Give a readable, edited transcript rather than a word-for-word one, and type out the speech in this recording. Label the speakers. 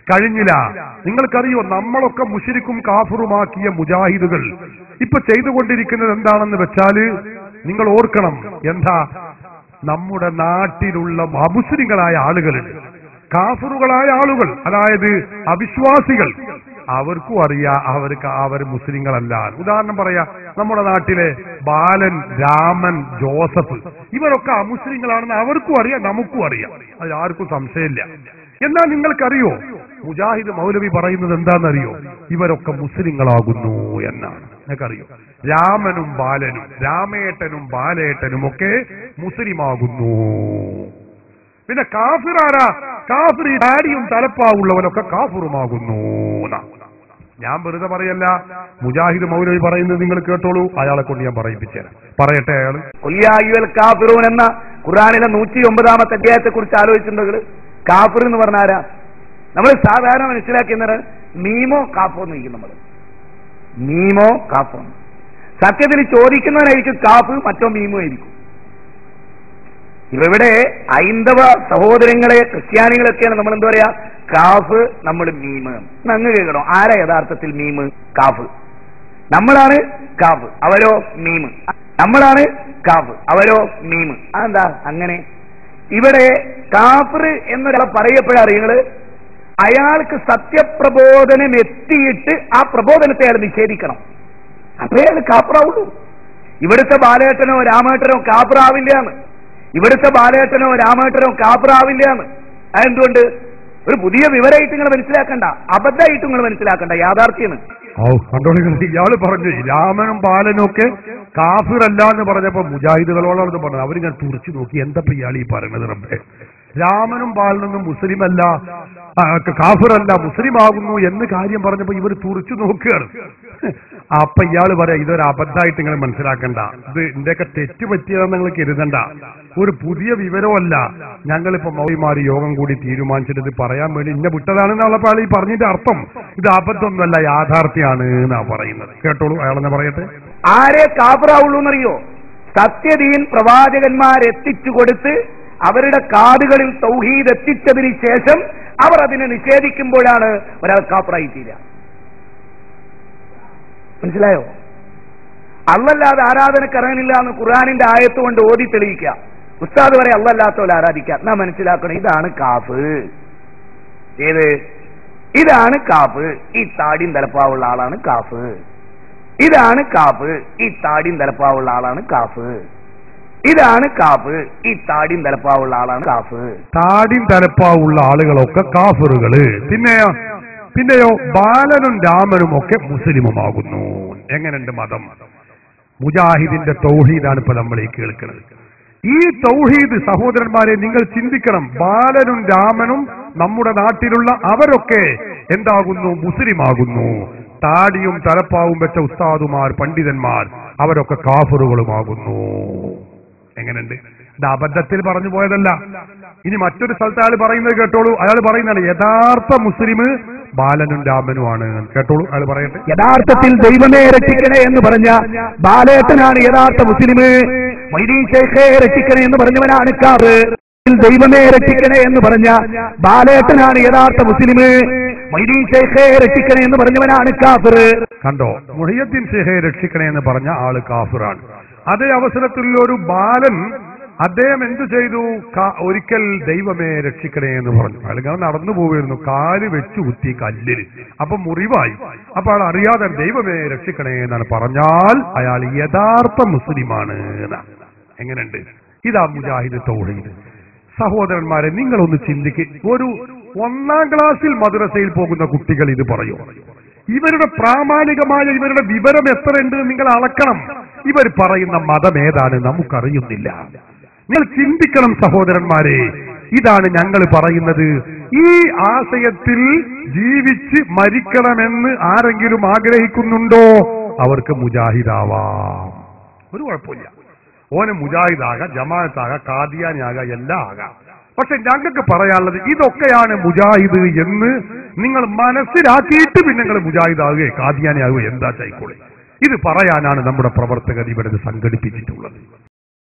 Speaker 1: കഴിഞ്ഞില്ല. നിങ്ങൾക്കറിയോ, നമ്മളൊക്കെ മുശ്രിക്കും കാഫിറുമാക്കിയ മുജാഹിദുകൾ ഇപ്പൊ ചെയ്തുകൊണ്ടിരിക്കുന്നത് എന്താണെന്ന് വെച്ചാല് നിങ്ങൾ ഓർക്കണം. എന്താ? നമ്മുടെ നാട്ടിലുള്ള അമുസ്ലിങ്ങളായ ആളുകളുണ്ട്, കാഫിറുകളായ ആളുകൾ, അതായത് അവിശ്വാസികൾ. അവർക്കും അറിയാം അവർ മുസ്ലിങ്ങളല്ല. ഉദാഹരണം പറയാ, നമ്മുടെ നാട്ടിലെ ബാലൻ, രാമൻ, ജോസഫ് ഇവരൊക്കെ അമുസ്ലിങ്ങളാണെന്ന് അവർക്കും അറിയാം, നമുക്കും അറിയാം. അത് ആർക്കും സംശയമില്ല. എന്നാൽ നിങ്ങൾക്കറിയോ, മുജാഹിദ് മൗലവി പറയുന്നത് എന്താണെന്നറിയോ? ഇവരൊക്കെ മുസ്ലിങ്ങളാകുന്നു എന്നാണ്. നിങ്ങൾക്കറിയോ, രാമനും ബാലനും, രാമേട്ടനും ബാലേട്ടനും ഒക്കെ മുസ്ലിമാകുന്നു. പിന്നെ കാഫിറാരാ? കാഫിർ ഡാഡിയും തലപ്പാവുള്ളവനൊക്കെ കാഫിറുമാകുന്നു. ഞാൻ വെറുതെ പറയല്ല, മുജാഹിദ് മൗലവി പറയുന്നത് നിങ്ങൾ കേട്ടോളൂ. അയാളെ കൊണ്ട് ഞാൻ പറയിപ്പിച്ചുതരാം. പറയട്ടെ അയാൾ.
Speaker 2: കാഫിറൂൻ എന്ന ഖുർആനിലെ 109-ാമത്തെ അധ്യായത്തെ കുറിച്ച് ആലോചിച്ചിട്ടുണ്ട്. കാഫിർ എന്ന് പറഞ്ഞാരാ? നമ്മൾ സാധാരണ മനസ്സിലാക്കുന്നത് മീമോ കാഫോ എന്ന് ചോദിക്കും. നമ്മൾ മീമോ കാഫോ. സത്യത്തിൽ ചോദിക്കുന്നവനായിരിക്കും കാഫ്, മറ്റോ മീമോ ആയിരിക്കും. ഇവിടെ ഹൈന്ദവ സഹോദരങ്ങളെ, ക്രിസ്ത്യാനികളൊക്കെയാണ് നമ്മൾ എന്താ പറയാ, കാഫ്, നമ്മൾ മീമ്. അങ്ങ് കേൾക്കണോ, ആരാ യഥാർത്ഥത്തിൽ മീമ്? കാഫ്. നമ്മളാണ് കാഫ്, അവരോ മീമ്. നമ്മളാണ് കാഫ്, അവരോ മീമ്. അതെന്താ അങ്ങനെ? ഇവിടെ കാഫിർ എന്നൊരാളെ പറയപ്പെടാറിയങ്ങള് അയാൾക്ക് സത്യപ്രബോധനം എത്തിയിട്ട് ആ പ്രബോധനത്തെ അയാൾ നിഷേധിക്കണം. അപ്പേ അയാൾ കാഫിറാവുള്ളൂ. ഇവിടുത്തെ ബാലേട്ടനോ രാമേട്ടനോ കാഫിറാവില്ലാന്ന്. ഇവിടുത്തെ ബാലേട്ടനോ രാമേട്ടനോ കാഫിറാവില്ലാന്ന്. അതെന്തുകൊണ്ട്? ഒരു പുതിയ വിവരമായിട്ട് നിങ്ങൾ മനസ്സിലാക്കണ്ട, അബദ്ധമായിട്ട് നിങ്ങൾ മനസ്സിലാക്കണ്ട, യാഥാർത്ഥ്യമാണ്.
Speaker 1: ഇയാള് പറഞ്ഞു രാമനും ബാലനും ഒക്കെ കാഫിറല്ല എന്ന് പറഞ്ഞപ്പോ മുജാഹിദുകളോടാണ് പറഞ്ഞത്. അവരിങ്ങനെ തുറച്ചു നോക്കി, എന്താ ഇയാൾ ഈ പറയുന്നത്? റബ്ബേ, രാമനും ബാലനൊന്നും മുസ്ലിമല്ല, കാഫിറല്ല, മുസ്ലിം ആകുന്നു എന്ന് കാര്യം പറഞ്ഞപ്പോ ഇവർ തുറച്ചു നോക്കുകയാണ്. അപ്പൊ ഇയാള് പറയാ, ഇതൊരു അബദ്ധമായിട്ട് നിങ്ങൾ മനസ്സിലാക്കണ്ട, ഇത് ഇന്റെയൊക്കെ തെറ്റ് പറ്റിയതെന്ന് നിങ്ങൾ കരുതണ്ട, ഒരു പുതിയ വിവരമല്ല, ഞങ്ങളിപ്പോ മൗലിമാര് യോഗം കൂടി തീരുമാനിച്ചിട്ട് ഇത് പറയാൻ വേണ്ടി ഇന്നെ വിട്ടതാണെന്നുള്ളപ്പോൾ അയാൾ ഈ പറഞ്ഞതിന്റെ അർത്ഥം ഇത് അബദ്ധമൊന്നുമല്ല, യാഥാർത്ഥ്യമാണ് എന്നാ പറയുന്നത്. കേട്ടോളൂ, അയാളെന്നെ പറയട്ടെ.
Speaker 2: ആരെ കാഫിറാവുള്ളൂ എന്നറിയോ? സത്യദീൻ പ്രവാചകന്മാരെത്തിച്ചു കൊടുത്ത് അവരുടെ കാതുകളിൽ തൗഹീദ് എത്തിച്ചതിന് ശേഷം അവർ അതിനെ നിഷേധിക്കുമ്പോഴാണ് ഒരാൾ കാഫിറായി തീരുക. മനസ്സിലായോ? അള്ളല്ലാതെ ആരാധനക്ക് ഇറങ്ങുന്നില്ല എന്ന് ഖുർആനിന്റെ ആയത്ത് കൊണ്ട് ഓതി തെളിയിക്കുക. ഉസ്താദ് വരെ അള്ളല്ലാത്തവരെ ആരാധിക്കുക. എന്നാ മനസ്സിലാക്കണം, ഇതാണ് കാഫ്. ഏത്? ഇതാണ് കാഫ്. ഈ താടിയും തലപ്പാവുള്ള ആളാണ് കാഫ്. ഇതാണ് കാഫ്. ഈ താടിയും തലപ്പാവുള്ള ആളാണ് കാഫ്. ഇതാണ് കാഫ്. ഈ താടിയും തലപ്പാവുള്ള ആളാണ് കാഫ്.
Speaker 1: താടിയും തലപ്പാവുള്ള ആളുകളൊക്കെ കാഫിറുകള്. പിന്നെയോ ബാലനും രാമനും ഒക്കെ മുസ്ലിമുമാകുന്നു. എങ്ങനെയുണ്ട് മതം? മുജാഹിദിന്റെ തൗഹീദാണ് ഇപ്പൊ നമ്മൾ ഈ കേൾക്കുന്നത്. ഈ തൗഹീദ് സഹോദരന്മാരെ നിങ്ങൾ ചിന്തിക്കണം. ബാലനും രാമനും നമ്മുടെ നാട്ടിലുള്ള അവരൊക്കെ എന്താകുന്നു? മുസ്ലിമാകുന്നു. താടിയും തലപ്പാവും വെച്ച ഉസ്താദുമാർ, പണ്ഡിതന്മാർ അവരൊക്കെ കാഫിറുകളുമാകുന്നു. എങ്ങനെയുണ്ട്? ഇത് അബദ്ധത്തിൽ പറഞ്ഞു പോയതല്ല. ഇനി മറ്റൊരു സ്ഥലത്ത് അയാൾ പറയുന്നത് കേട്ടോളൂ. അയാൾ പറയുന്നതാണ് യഥാർത്ഥ മുസ്ലിം ബാലനും രാമനുമാണ്. കേട്ടോളൂ, അയാൾ പറയട്ടെ.
Speaker 2: യഥാർത്ഥത്തിൽ ദൈവമേ രക്ഷിക്കണേ എന്ന് പറഞ്ഞ ബാലേട്ടനാണ് യഥാർത്ഥ മുസ്ലിം. മൊയ്തീൻ ശൈഖേ രക്ഷിക്കണേ എന്ന് പറഞ്ഞവനാണ് കാഫിർ. ദൈവമേ രക്ഷിക്കണേ എന്ന് പറഞ്ഞ ബാലേട്ടനാണ് യഥാർത്ഥ മുസ്ലിം. മൊയ്തീൻ ശൈഖേ രക്ഷിക്കണേ എന്ന് പറഞ്ഞവനാണ് കാഫിർ.
Speaker 1: കണ്ടോ? മുഹയ്യദ്ദീൻ ശൈഖേ രക്ഷിക്കണേ എന്ന് പറഞ്ഞ ആള് കാഫിറാണ്. അതേ അവസരത്തിൽ ഒരു ബാലൻ അദ്ദേഹം എന്തു ചെയ്തു? ഒരിക്കൽ ദൈവമേ രക്ഷിക്കണേ എന്ന് പറഞ്ഞു. അയാൾ നടന്നു പോവുമായിരുന്നു, കാല് വെച്ചു കുത്തി കല്ലില്, അപ്പൊ മുറിവായി. അപ്പൊ അയാൾ അറിയാതെ ദൈവമേ രക്ഷിക്കണേ എന്നാണ് പറഞ്ഞാൽ അയാൾ യഥാർത്ഥ മുസ്ലിമാണ്. എങ്ങനെയുണ്ട്? ഇതാ മുജാഹിദ് തൗഹീദ്. സഹോദരന്മാരെ, നിങ്ങളൊന്ന് ചിന്തിക്ക്. ഒരു 1ാം ക്ലാസ്സിൽ മദ്രസയിൽ പോകുന്ന കുട്ടികൾ ഇത് പറയൂ. ഇവരുടെ പ്രാമാണികമായ ഇവരുടെ വിവരം എത്ര ഉണ്ട് നിങ്ങൾ അളക്കണം. ഇവർ പറയുന്ന മതം ഏതാണ് നമുക്കറിയുന്നില്ല. നിങ്ങൾ ചിന്തിക്കണം സഹോദരന്മാരെ. ഇതാണ് ഞങ്ങൾ പറയുന്നത്. ഈ ആശയത്തിൽ ജീവിച്ച് മരിക്കണമെന്ന് ആരെങ്കിലും ആഗ്രഹിക്കുന്നുണ്ടോ? അവർക്ക് മുജാഹിദാവാം, ഒരു കുഴപ്പമില്ല. ഓന് മുജാഹിദാകാം, ജമാഅത്താകാം, ഖാദിയാനിയാകാം, എല്ലാം ആകാം. പക്ഷെ ഞങ്ങൾക്ക് പറയാനുള്ളത് ഇതൊക്കെയാണ് മുജാഹിദ് എന്ന് നിങ്ങൾ മനസ്സിലാക്കിയിട്ട് പിന്നെ നിങ്ങൾ മുജാഹിദാകുകയോ ഖാദിയാനിയാകുകയോ എന്താ ചായിക്കോളെ. ഇത് പറയാനാണ് നമ്മുടെ പ്രവർത്തകർ ഇവിടെ സംഘടിപ്പിച്ചിട്ടുള്ളത്.